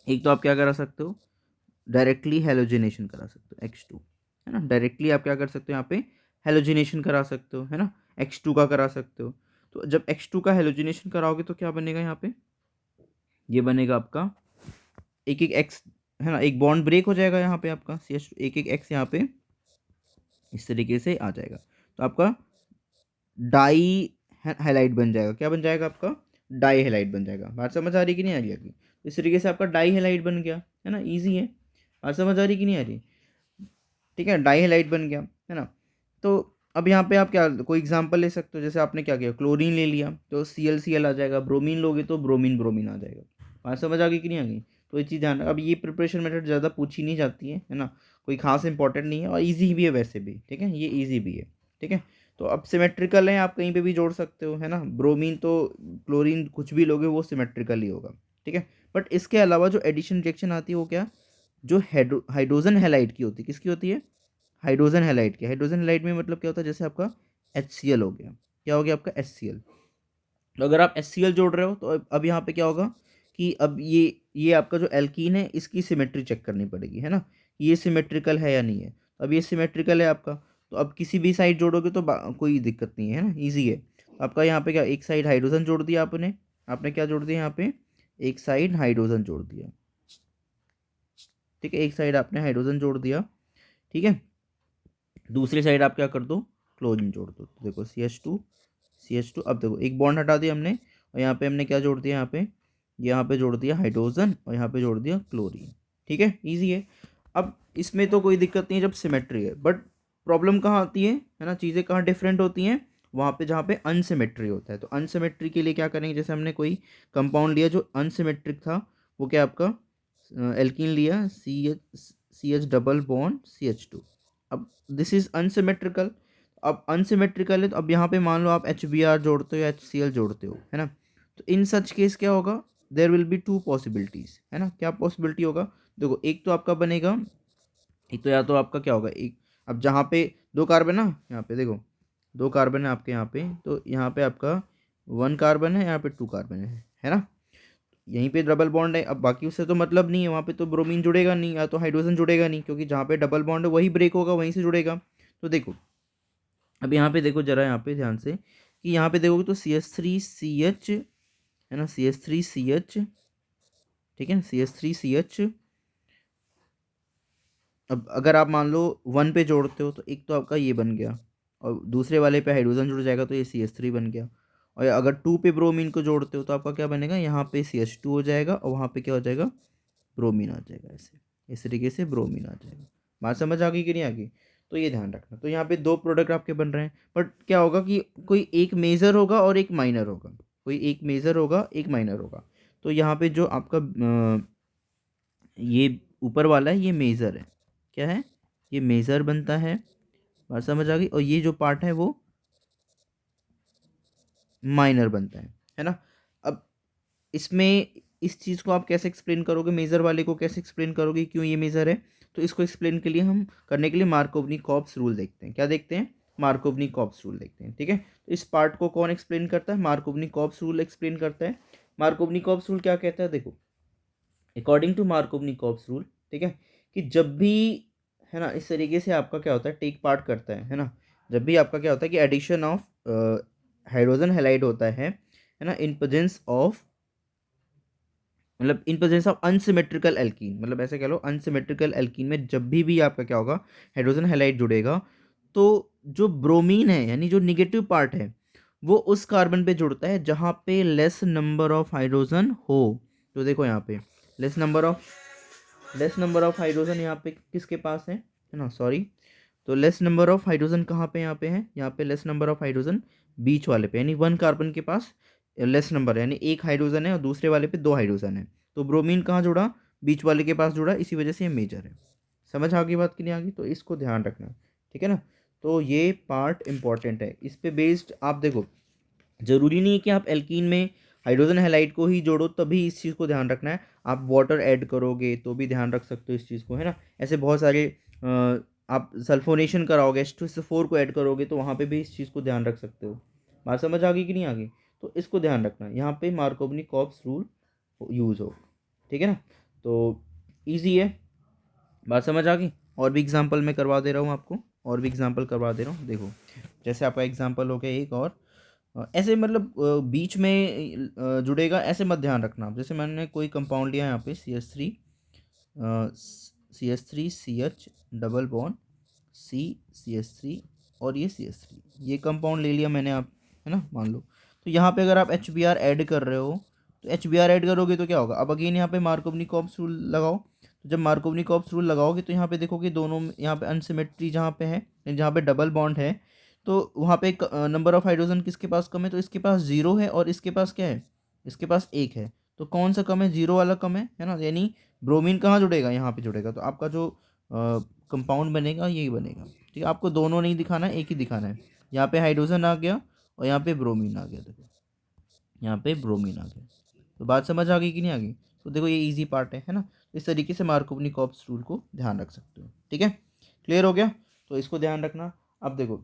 एक तो आप क्या करा सकते हो, डायरेक्टली हेलोजिनेशन करा सकते हो, X2, है ना, डायरेक्टली आप क्या कर सकते हो यहाँ पे, हेलोजिनेशन करा सकते हो, है ना, X2 का करा सकते हो। तो जब X2 का हेलोजिनेशन कराओगे तो क्या बनेगा यहाँ पे, ये बनेगा आपका एक एक एक्स, है ना, एक बॉन्ड ब्रेक हो जाएगा यहाँ पे आपका, CH एक एक एक्स यहाँ पे इस तरीके से आ जाएगा, तो आपका डाई हैलाइड बन जाएगा, क्या बन जाएगा आपका, डाई हैलाइड बन जाएगा। बात समझ आ रही कि नहीं आ रही अभी, इस तरीके से आपका डाई हैलाइड बन गया, है ना, इजी है। बात समझ आ रही कि नहीं आ रही, ठीक है, डाई हैलाइड बन गया, है ना। तो अब यहाँ पे आप क्या कोई एग्जांपल ले सकते हो, जैसे आपने क्या किया, क्लोरीन ले लिया तो ClCl आ जाएगा, ब्रोमीन लोगे तो ब्रोमीन ब्रोमीन आ जाएगा। बात समझ आ गई कि नहीं आ गई, तो ये चीज़ ध्यान, अब ये प्रिपरेशन मेथड ज़्यादा पूछी नहीं जाती है ना, कोई खास इंपॉर्टेंट नहीं है, और ईजी भी है वैसे भी, ठीक है, ये ईजी भी है, ठीक है। तो अब सिमेट्रिकल है, आप कहीं पे भी जोड़ सकते हो, है ना, ब्रोमीन तो क्लोरीन कुछ भी लोगे वो सिमेट्रिकल ही होगा, ठीक है। बट इसके अलावा जो एडिशन रिएक्शन आती है वो क्या, जो हाइड्रोजन हैलाइड की होती है, किसकी होती है, हाइड्रोजन हैलाइड की। हाइड्रोजन हैलाइड में मतलब क्या होता है, जैसे आपका HCl हो गया, क्या हो गया आपका HCl। तो अगर आप HCl जोड़ रहे हो तो अब यहाँ पे क्या होगा कि अब ये आपका जो एल्कीन है इसकी सिमेट्री चेक करनी पड़ेगी, है ना, ये सिमेट्रिकल है या नहीं है। तो अब ये सिमेट्रिकल है आपका, तो अब किसी भी साइड जोड़ोगे तो कोई दिक्कत नहीं है ना, ईजी है। आपका यहाँ पे क्या, एक साइड हाइड्रोजन जोड़ दिया आपने, आपने क्या जोड़ दिया यहाँ पे, एक साइड हाइड्रोजन जोड़ दिया, ठीक है, एक साइड आपने हाइड्रोजन जोड़ दिया, ठीक है। दूसरी साइड आप क्या कर दो, क्लोरीन जोड़ दो। तो देखो CH2, अब देखो एक बॉन्ड हटा दिया हमने, और यहाँ पे हमने क्या जोड़ दिया, यहाँ पे जोड़ दिया हाइड्रोजन, और यहाँ पे जोड़ दिया क्लोरीन, ठीक है, इजी है। अब इसमें तो कोई दिक्कत नहीं है जब सिमेट्री है, बट प्रॉब्लम कहाँ आती है ना, चीज़ें कहाँ डिफरेंट होती हैं, वहाँ पे जहाँ पे अनसिमेट्री होता है। तो अनसिमेट्री के लिए क्या करेंगे, जैसे हमने कोई कंपाउंड लिया जो अनसिमेट्रिक था, वो क्या आपका एल्कीन लिया, C H double bond CH2। अब दिस इज अनसिमेट्रिकल, अब अनसिमेट्रिकल है, तो अब यहाँ पे मान लो आप HBr जोड़ते हो या HCl जोड़ते हो, है ना। तो इन सच केस क्या होगा, there will be to possibilities, है ना। क्या पॉसिबिलिटी होगा, देखो एक तो आपका बनेगा, एक तो या तो आपका क्या होगा, एक, अब जहाँ पे दो कार्बन ना, यहाँ पे देखो दो कार्बन है आपके यहाँ पे, तो यहाँ पे आपका 1 कार्बन है, यहाँ पे 2 कार्बन है ना। यहीं पे डबल बॉन्ड है, अब बाकी उससे तो मतलब नहीं है, वहाँ पे तो ब्रोमीन जुड़ेगा नहीं, या तो हाइड्रोजन जुड़ेगा नहीं, क्योंकि जहाँ पे डबल बॉन्ड है वही ब्रेक होगा, वहीं से जुड़ेगा। तो देखो अब यहाँ पे देखो जरा, यहाँ पे ध्यान से, कि यहाँ पे देखोगे तो CH3CH, है ना, CH3CH, ठीक है, CH3CH। अब अगर आप मान लो 1 पे जोड़ते हो, तो एक तो आपका ये बन गया, और दूसरे वाले पे हाइड्रोजन जुड़ जाएगा, तो ये CH3 बन गया। और अगर 2 पे ब्रोमीन को जोड़ते हो, तो आपका क्या बनेगा, यहाँ पे CH2 हो जाएगा, और वहाँ पे क्या हो जाएगा, ब्रोमीन आ जाएगा, ऐसे इस तरीके से ब्रोमीन आ जाएगा। बात समझ आ गई कि नहीं आ गई, तो ये ध्यान रखना। तो यहाँ पे दो प्रोडक्ट आपके बन रहे हैं, बट क्या होगा कि कोई एक मेजर होगा और एक माइनर होगा, कोई एक मेजर होगा एक माइनर होगा। तो यहाँ पे जो आपका ये ऊपर वाला है, ये मेजर है, क्या है, ये मेजर बनता है। बात समझ आ गई, और ये जो पार्ट है वो माइनर बनता है ना। अब इसमें इस चीज़ को आप कैसे एक्सप्लेन करोगे, मेजर वाले को कैसे एक्सप्लेन करोगे, क्यों ये मेजर है। तो इसको एक्सप्लेन के लिए हम करने के लिए मार्कोवनी-कॉप्स रूल देखते हैं। क्या देखते हैं, मार्कोवनी-कॉप्स रूल देखते हैं, ठीक है। तो इस पार्ट को कौन एक्सप्लेन करता है, मार्कोवनी-कॉप्स रूल एक्सप्लेन करता है। मार्कोवनी-कॉप्स रूल क्या कहता है, देखो अकॉर्डिंग टू मार्कोवनी-कॉप्स रूल, ठीक है, कि जब भी, है ना, इस तरीके से आपका क्या होता है, टेक पार्ट करता है ना, जब भी आपका क्या होता है कि एडिशन ऑफ हाइड्रोजन हैलाइड होता है ना, इन प्रेजेंस ऑफ, मतलब in presence of unsymmetrical alkene, मतलब ऐसे कह लो अनसिमेट्रिकल एल्कीन में जब भी आपका क्या होगा, हाइड्रोजन हैलाइड जुड़ेगा, तो जो ब्रोमीन है, यानी जो निगेटिव पार्ट है, वो उस कार्बन पे जुड़ता है जहाँ पे लेस नंबर ऑफ हाइड्रोजन हो। तो देखो यहाँ पे लेस नंबर ऑफ हाइड्रोजन यहाँ पे किसके पास है ना, सॉरी। तो लेस नंबर ऑफ हाइड्रोजन कहाँ पे, यहाँ पे है, यहाँ पे लेस नंबर ऑफ हाइड्रोजन बीच वाले पे, यानी 1 कार्बन के पास लेस नंबर है, यानी एक हाइड्रोजन है और दूसरे वाले पे 2 हाइड्रोजन है। तो ब्रोमीन कहाँ जुड़ा, बीच वाले के पास जुड़ा, इसी वजह से ये मेजर है। समझ आ गई बात कि नहीं आ गई, तो इसको ध्यान रखना, ठीक है ना। तो ये पार्ट इंपॉर्टेंट है, इस पे बेस्ड आप देखो, जरूरी नहीं है कि आप एल्कीन में हाइड्रोजन हैलाइड को ही जोड़ो तभी इस चीज़ को ध्यान रखना है, आप वाटर ऐड करोगे तो भी ध्यान रख सकते हो इस चीज़ को, है ना। ऐसे बहुत सारे आप सल्फोनेशन कराओगे, H2SO4 को ऐड करोगे, तो वहाँ पे भी इस चीज़ को ध्यान रख सकते हो। बात समझ आ गई कि नहीं आ गई, तो इसको ध्यान रखना, यहाँ पे मार्कोवनी-कॉप्स रूल यूज़ हो, ठीक है ना। तो ईजी है, बात समझ आ गई। और भी एग्जांपल मैं करवा दे रहा हूँ आपको, और भी एग्जांपल करवा दे रहा हूँ, देखो जैसे आपका एग्जांपल हो गया एक और, ऐसे मतलब बीच में जुड़ेगा ऐसे मत ध्यान रखना आप। जैसे मैंने कोई कंपाउंड लिया यहाँ पे CH3 डबल बॉन्ड CH3, और ये CH3, ये कंपाउंड ले लिया मैंने, आप, है ना, मान लो। तो यहाँ पे अगर आप HBr ऐड कर रहे हो, तो HBr ऐड करोगे तो क्या होगा, अब अगेन यहाँ पे मार्कोवनी-कॉप्स रूल लगाओ। तो जब मार्कोवनी-कॉप्स रूल लगाओगे तो यहाँ पे देखोगे दोनों यहाँ पे अनसिमेट्री जहाँ पे है, जहाँ पे डबल बॉन्ड है, तो वहाँ पे नंबर ऑफ हाइड्रोजन किसके पास कम है, तो इसके पास 0 है और इसके पास क्या है, इसके पास 1 है। तो कौन सा कम है, 0 वाला कम है ना, यानी ब्रोमीन कहाँ जुड़ेगा, यहाँ पे जुड़ेगा। तो आपका जो कंपाउंड बनेगा यही बनेगा, ठीक है। आपको दोनों नहीं दिखाना है, एक ही दिखाना है। यहाँ पे हाइड्रोजन आ गया और यहाँ पे ब्रोमीन आ गया, देखो यहाँ पे ब्रोमीन आ गया। तो बात समझ आ गई कि नहीं आ गई, तो देखो ये इजी पार्ट है ना। तो इस तरीके से मार्कोवनी-कॉप्स रूल को ध्यान रख सकते हो, ठीक है, क्लियर हो गया। तो इसको ध्यान रखना। अब देखो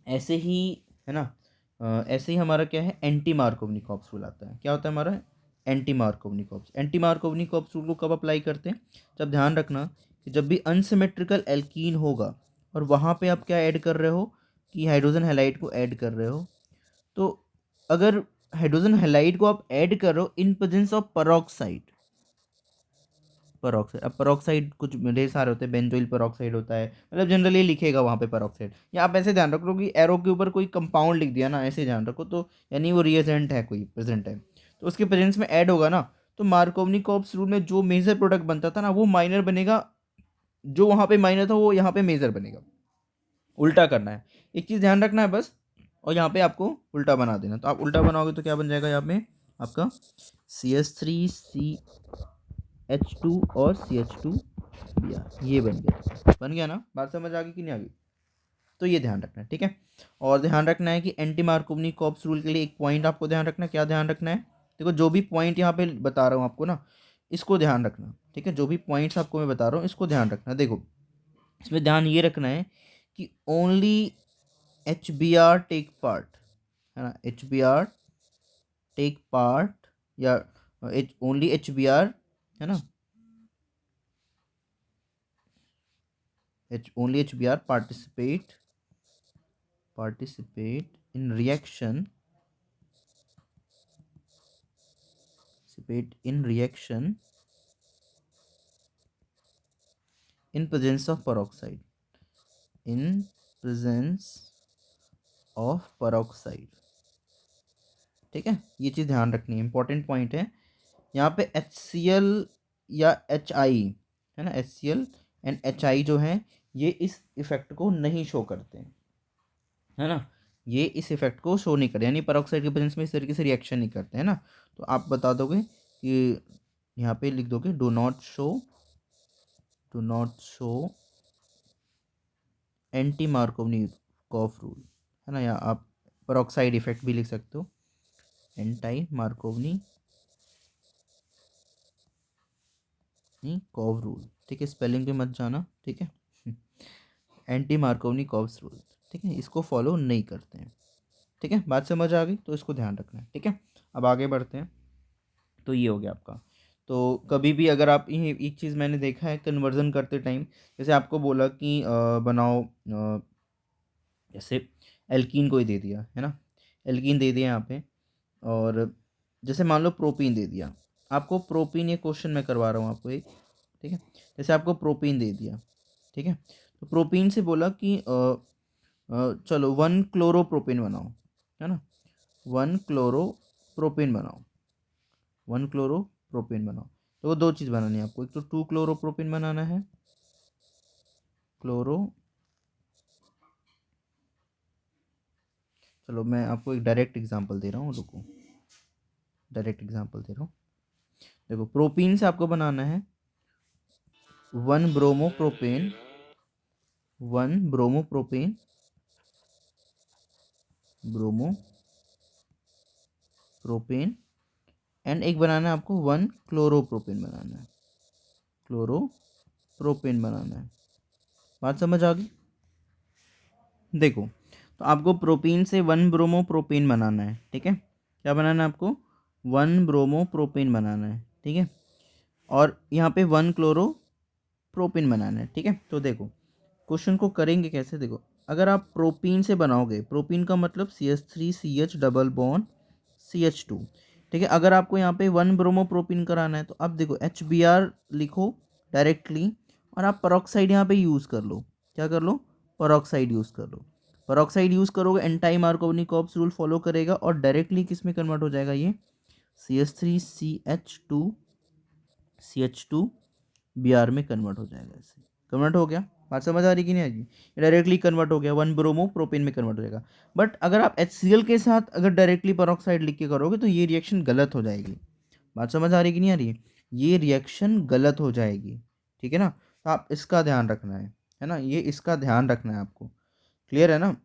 ऐसे ही, है ना, ऐसे ही हमारा क्या है, एंटी मार्कोवनी-कॉप्स रूल आता है। क्या होता है हमारा, एंटी मार्कोवनी-कॉप्स रूल को कब अप्लाई करते हैं, जब ध्यान रखना कि जब भी अनसिमेट्रिकल एल्कीन होगा और वहाँ पे आप क्या ऐड कर रहे हो कि हाइड्रोजन हैलाइड को ऐड कर रहे हो। तो अगर हाइड्रोजन हैलाइड को आप ऐड कर रहे हो in presence of peroxide, peroxide, अब पेरोक्साइड कुछ ढेर सारे होते हैं, बेंजोइल पेरोक्साइड होता है, मतलब जनरली लिखेगा वहाँ पे पेरोक्साइड, या आप ऐसे ध्यान रखो कि एरो के ऊपर कोई कंपाउंड लिख दिया ना, ऐसे ध्यान रखो, तो यानी वो रिएजेंट है, कोई प्रेजेंट है, तो उसके प्रेजेंस में ऐड होगा ना, तो मार्कोवनी-कॉप्स रूल में जो मेजर प्रोडक्ट बनता था ना वो माइनर बनेगा, जो वहाँ पे माइनर था वो यहाँ पे मेजर बनेगा। उल्टा करना है, एक चीज़ ध्यान रखना है बस, और यहाँ पे आपको उल्टा बना देना। तो आप उल्टा बनाओगे तो क्या बन जाएगा यहाँ पे आपका CH3CH2 और CH2Br, ये बन गया ना। बात समझ आ गई कि नहीं आ गई? तो ये ध्यान रखना है, ठीक है। और ध्यान रखना है कि एंटी मार्कोवनी कॉप्स रूल के लिए एक पॉइंट आपको ध्यान रखना है। क्या ध्यान रखना है? देखो जो भी पॉइंट यहाँ पे बता रहा हूँ आपको ना, इसको ध्यान रखना, ठीक है। जो भी पॉइंट्स आपको मैं बता रहा हूँ इसको ध्यान रखना। देखो इसमें ध्यान ये रखना है कि ओनली HBr टेक पार्ट, है ना, HBr टेक पार्ट, या ओनली HBr, है ना, only HBr participate in reaction, in presence of peroxide, in presence of peroxide, ठीक है। ये चीज़ ध्यान रखनी है, इंपॉर्टेंट पॉइंट है। यहाँ पे HCl या HI, है ना, HCl एंड HI जो है ये इस इफेक्ट को नहीं शो करते हैं, है ना, ये इस इफेक्ट को शो नहीं करते, यानी पेरोक्साइड के प्रेजेंस में इस तरीके से रिएक्शन नहीं करते, है ना। तो आप बता दोगे कि यहाँ पे लिख दोगे do not show anti Markovnikov rule, है ना, या आप पेरोक्साइड इफेक्ट भी लिख सकते हो, एंटी मार्कोवनी कॉफ रूल, ठीक है। स्पेलिंग पे मत जाना, ठीक है। एंटी मार्कोवनी कॉफ रूल, ठीक है, इसको फॉलो नहीं करते हैं, ठीक है। बात समझ आ गई? तो इसको ध्यान रखना है, ठीक है। अब आगे बढ़ते हैं। तो ये हो गया आपका। तो कभी भी अगर आप ये एक चीज़ मैंने देखा है कन्वर्जन करते टाइम, जैसे आपको बोला कि बनाओ, जैसे एल्कीन को ही दे दिया, है ना, एल्कीन दे दिया यहाँ पे, और जैसे मान लो प्रोपीन दे दिया आपको, प्रोपीन, ये क्वेश्चन मैं करवा रहा हूँ आपको एक, ठीक है। जैसे आपको प्रोपीन दे दिया, ठीक है, तो प्रोपीन से बोला कि चलो 1 क्लोरोप्रोपीन बनाओ, है ना, 1 क्लोरोप्रोपीन बनाओ, 1 क्लोरोप्रोपीन बनाओ। तो वो दो चीज़ बनानी है आपको, एक तो 2 क्लोरोप्रोपीन बनाना है, क्लोरो, चलो मैं आपको एक डायरेक्ट एग्जांपल दे रहा हूँ, रुको, डायरेक्ट एग्जांपल दे रहा हूँ। देखो प्रोपीन से आपको बनाना है 1 ब्रोमोप्रोपेन, 1 ब्रोमोप्रोपेन, ब्रोमोप्रोपेन, एंड एक बनाना है आपको 1 क्लोरोप्रोपेन बनाना है, क्लोरोप्रोपेन बनाना है। बात समझ आ गई? देखो तो आपको प्रोपीन से 1 ब्रोमोप्रोपेन बनाना है, ठीक है। क्या बनाना है आपको? 1 ब्रोमोप्रोपेन बनाना है, ठीक है। और यहाँ पे 1 क्लोरोप्रोपेन बनाना है, ठीक है। तो देखो क्वेश्चन को करेंगे कैसे, देखो अगर आप प्रोपीन से बनाओगे, प्रोपीन का मतलब CH3CH डबल बॉन्ड CH2, ठीक है। अगर आपको यहाँ पे 1 ब्रोमोप्रोपीन कराना है तो अब देखो HBr लिखो डायरेक्टली, और आप पेरोक्साइड यहाँ पे यूज़ कर लो, क्या कर लो, पेरोक्साइड यूज़ कर लो। पेरोक्साइड यूज़ करोगे एंटी मार्कोवनी कॉप्स रूल फॉलो करेगा और डायरेक्टली किस में कन्वर्ट हो जाएगा, ये CH3CH2 में कन्वर्ट हो जाएगा, इससे कन्वर्ट हो गया। बात समझ आ रही कि नहीं आ रही? डायरेक्टली कन्वर्ट हो गया, 1 ब्रोमोप्रोपेन में कन्वर्ट हो जाएगा। बट अगर आप HCl के साथ अगर डायरेक्टली पेरोक्साइड लिख के करोगे तो ये रिएक्शन गलत हो जाएगी। बात समझ आ रही कि नहीं आ रही? ये रिएक्शन गलत हो जाएगी, ठीक है ना। तो आप इसका ध्यान रखना है ना, ये इसका ध्यान रखना है आपको, क्लियर है ना।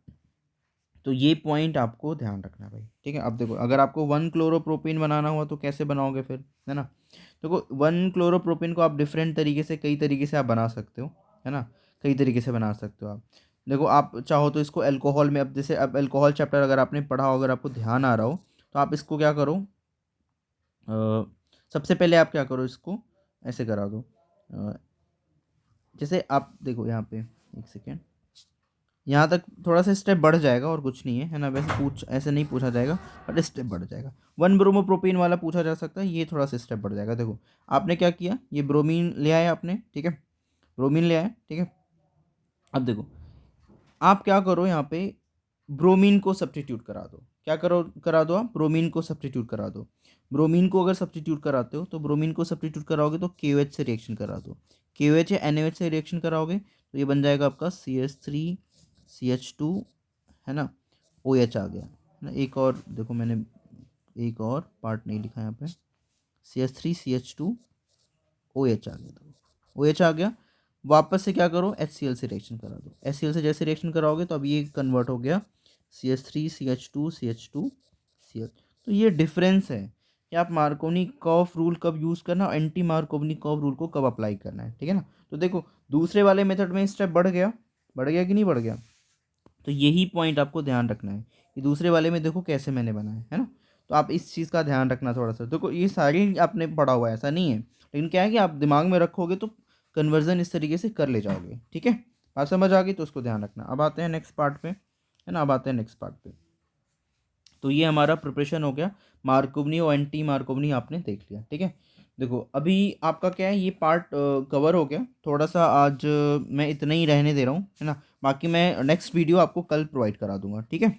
तो ये पॉइंट आपको ध्यान रखना है भाई, ठीक है। अब देखो अगर आपको 1 क्लोरोप्रोपेन बनाना हुआ तो कैसे बनाओगे फिर, है ना। देखो 1 क्लोरोप्रोपेन को आप डिफरेंट तरीके से, कई तरीके से आप बना सकते हो, है ना, कई तरीके से बना सकते हो आप। देखो आप चाहो तो इसको अल्कोहल में, अब जैसे अब अल्कोहल चैप्टर अगर आपने पढ़ा हो, अगर आपको ध्यान आ रहा हो, तो आप इसको क्या करो, सबसे पहले आप क्या करो, इसको ऐसे करा दो, जैसे आप देखो यहाँ पे, एक सेकेंड, यहाँ तक थोड़ा सा स्टेप बढ़ जाएगा और कुछ नहीं है ना, वैसे ऐसे नहीं पूछा जाएगा, बट स्टेप बढ़ जाएगा। 1 ब्रोमोप्रोपीन वाला पूछा जा सकता है, ये थोड़ा सा स्टेप बढ़ जाएगा। देखो आपने क्या किया, ये ब्रोमीन ले आए आपने, ठीक है, ब्रोमीन ले आए, ठीक है। अब देखो आप क्या करो, यहाँ पे ब्रोमीन को सब्स्टिट्यूट करा दो। क्या करो, करा दो आप ब्रोमीन को सब्स्टिट्यूट करा दो। ब्रोमीन को अगर सब्स्टिट्यूट कराते हो तो ब्रोमीन को सब्स्टिट्यूट कराओगे तो KOH से रिएक्शन करा दो। KOH या NaOH से रिएक्शन कराओगे तो ये बन जाएगा आपका CH3CH2, है ना, OH आ गया, है ना। एक और देखो, मैंने एक और पार्ट नहीं लिखा यहाँ पे, CH3CH2OH आ गया, तो OH आ गया। वापस से क्या करो, HCl से रिएक्शन करा दो। HCl से जैसे रिएक्शन कराओगे तो अब ये कन्वर्ट हो गया CH3CH2CH2Cl। तो ये डिफरेंस है कि आप मार्कोनी कर्व रूल कब यूज़ करना और एंटी मार्कोनी कर्व रूल को कब अप्लाई करना है, ठीक है ना। तो देखो दूसरे वाले मेथड में स्टेप बढ़ गया कि नहीं बढ़ गया। तो यही पॉइंट आपको ध्यान रखना है कि दूसरे वाले में देखो कैसे मैंने बनाया है ना। तो आप इस चीज़ का ध्यान रखना थोड़ा सा। देखो ये सारी आपने पढ़ा हुआ है, ऐसा नहीं है, लेकिन क्या है कि आप दिमाग में रखोगे तो कन्वर्जन इस तरीके से कर ले जाओगे, ठीक है। बात समझ आ गई, तो उसको ध्यान रखना। अब आते हैं नेक्स्ट पार्ट पे, है ना, अब आते हैं नेक्स्ट पार्ट पे। तो ये हमारा प्रिपरेशन हो गया, मार्कोवनी और एंटी मार्कोवनी आपने देख लिया, ठीक है। देखो अभी आपका क्या है, ये पार्ट कवर हो गया थोड़ा सा। आज मैं इतना ही रहने दे रहा हूँ, है ना। बाकी मैं नेक्स्ट वीडियो आपको कल प्रोवाइड करा दूंगा, ठीक है।